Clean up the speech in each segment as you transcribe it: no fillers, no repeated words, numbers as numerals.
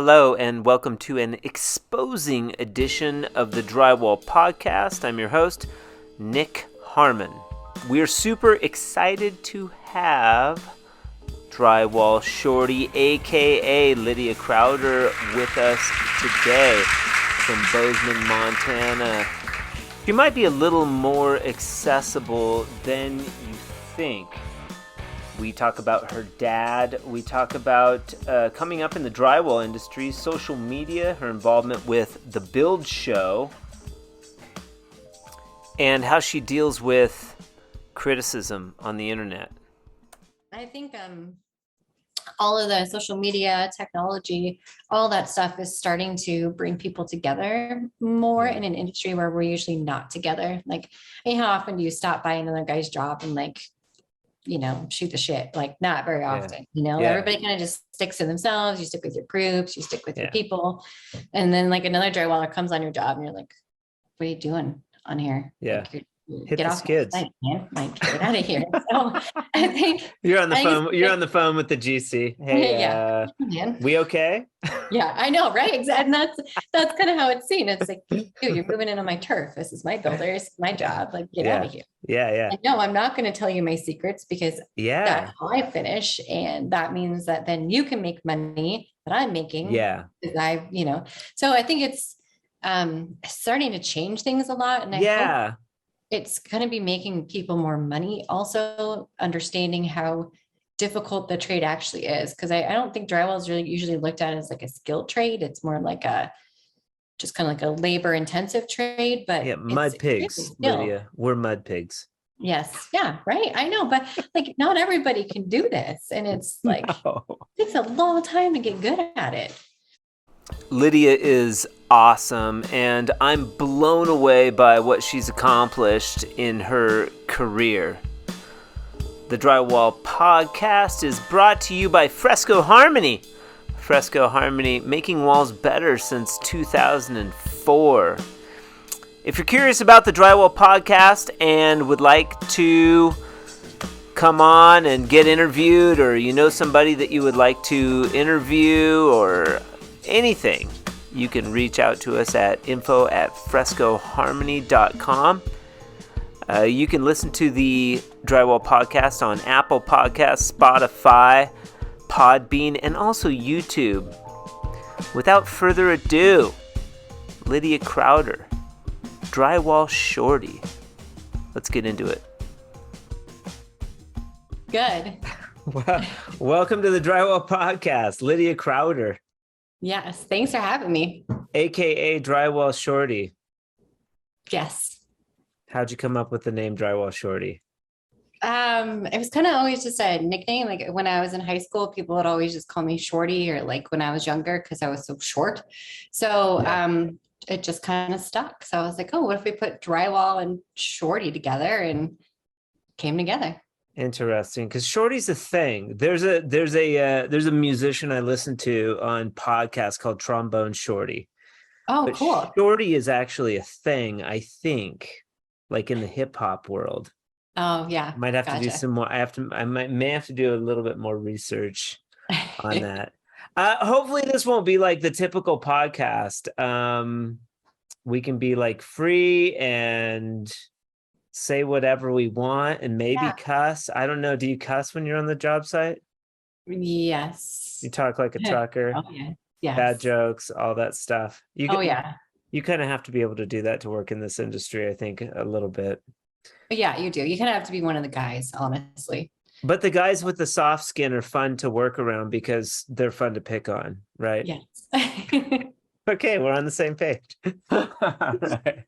Hello, and welcome to an exposing edition of the Drywall Podcast. I'm your host, Nick Harmon. We're super excited to have Drywall Shorty, aka Lydia Crowder, with us today from Bozeman, Montana. She might be a little more accessible than you think. We talk about her dad. We talk about coming up in the drywall industry, social media, her involvement with the Build Show, and how she deals with criticism on the internet. I think all of the social media, technology, all that stuff is starting to bring people together more in an industry where we're usually not together. Like, how often do you stop by another guy's job and shoot the shit? Like, not very often. Everybody kind of just sticks to themselves. You stick with your groups, you stick with your people, and then like another drywaller comes on your job and you're like, what are you doing on here? Like, hit the skids, man. Like, get out of here. So I think you're on the phone. You're on the phone with the GC. Hey, we okay? Yeah, I know, right? Exactly. And that's kind of how it's seen. It's like, dude, you're moving in on my turf. This is my builders, my job. Like, get out of here. Yeah. No, I'm not going to tell you my secrets because that's how I finish, and that means that then you can make money that I'm making. Yeah, because So I think it's starting to change things a lot, and I hope it's going to be making people more money. Also, understanding how difficult the trade actually is, because I don't think drywall is really usually looked at as like a skilled trade. It's more like just kind of like a labor intensive trade. But mud pigs, Lydia. We're mud pigs. Yes. Yeah. Right. I know, but like not everybody can do this, and it's like it takes a long time to get good at it. Lydia is awesome, and I'm blown away by what she's accomplished in her career. The Drywall Podcast is brought to you by Fresco Harmony. Fresco Harmony, making walls better since 2004. If you're curious about the Drywall Podcast and would like to come on and get interviewed, or you know somebody that you would like to interview, or anything, you can reach out to us at info@frescoharmony.com. You can listen to the Drywall Podcast on Apple Podcasts, Spotify, Podbean, and also YouTube. Without further ado, Lydia Crowder, Drywall Shorty. Let's get into it. Good. Well, welcome to the Drywall Podcast, Lydia Crowder. Yes, thanks for having me. AKA Drywall Shorty. Yes. How'd you come up with the name Drywall Shorty? It was kind of always just a nickname. Like when I was in high school, people would always just call me Shorty, or like when I was younger, because I was so short. So it just kind of stuck. So I was like, oh, what if we put Drywall and Shorty together, and came together. Interesting, because Shorty's a thing. There's a musician I listen to on podcast called Trombone Shorty. Oh, but cool. Shorty is actually a thing, I think, like in the hip hop world. Oh yeah. Might have to do some more. I may have to do a little bit more research on that. Hopefully this won't be like the typical podcast. We can be like free and say whatever we want, and maybe cuss. I don't know. Do you cuss when you're on the job site? Yes. You talk like a trucker. Oh yeah. Yes. Bad jokes, all that stuff. You kind of have to be able to do that to work in this industry, I think, a little bit. Yeah, you do. You kind of have to be one of the guys, honestly. But the guys with the soft skin are fun to work around because they're fun to pick on, right? Yes. Okay, we're on the same page. Right.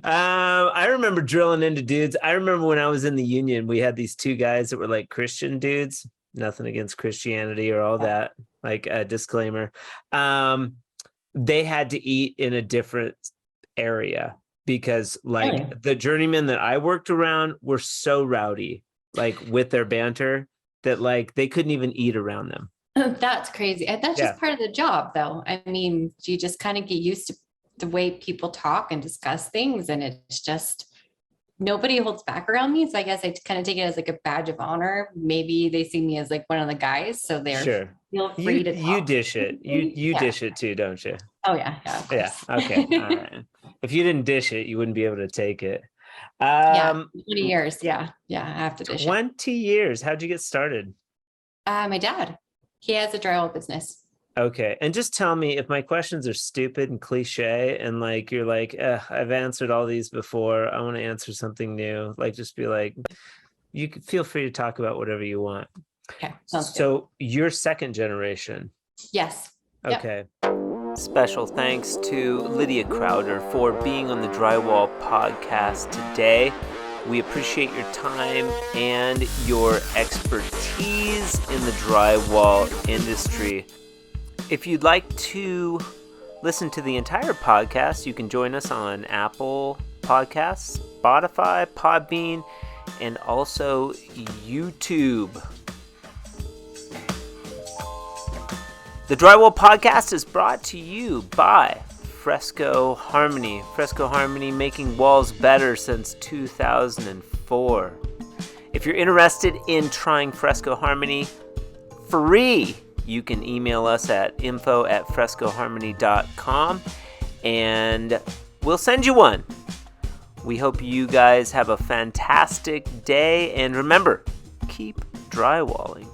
I remember drilling into dudes. I remember when I was in the union, we had these two guys that were like Christian dudes. Nothing against Christianity or all that. Like a disclaimer. They had to eat in a different area because like the journeymen that I worked around were so rowdy, like with their banter, that like they couldn't even eat around them. That's crazy. That's just part of the job, though. I mean, you just kind of get used to the way people talk and discuss things, and it's just nobody holds back around me. So I guess I kind of take it as like a badge of honor. Maybe they see me as like one of the guys, so they're Sure. feel You free to you talk. dish it. You Yeah. dish it too, don't you? Oh yeah, yeah, of Yeah. course. Okay. All right. If you didn't dish it, you wouldn't be able to take it. Yeah, Um, 20 years. Yeah, yeah, I have to dish it. 20 years. How'd you get started? My dad, he has a drywall business. Okay. And just tell me if my questions are stupid and cliche and like you're like, I've answered all these before. I want to answer something new. Like just be like, you can feel free to talk about whatever you want. Okay, sounds good. So you're second generation. Yes. Yep. Okay. Special thanks to Lydia Crowder for being on the Drywall podcast today. We appreciate your time and your expertise in the drywall industry. If you'd like to listen to the entire podcast, you can join us on Apple Podcasts, Spotify, Podbean, and also YouTube. The Drywall Podcast is brought to you by Fresco Harmony. Fresco Harmony making walls better since 2004. If you're interested in trying Fresco Harmony free, you can email us at info@frescoharmony.com and we'll send you one. We hope you guys have a fantastic day, and remember, keep drywalling.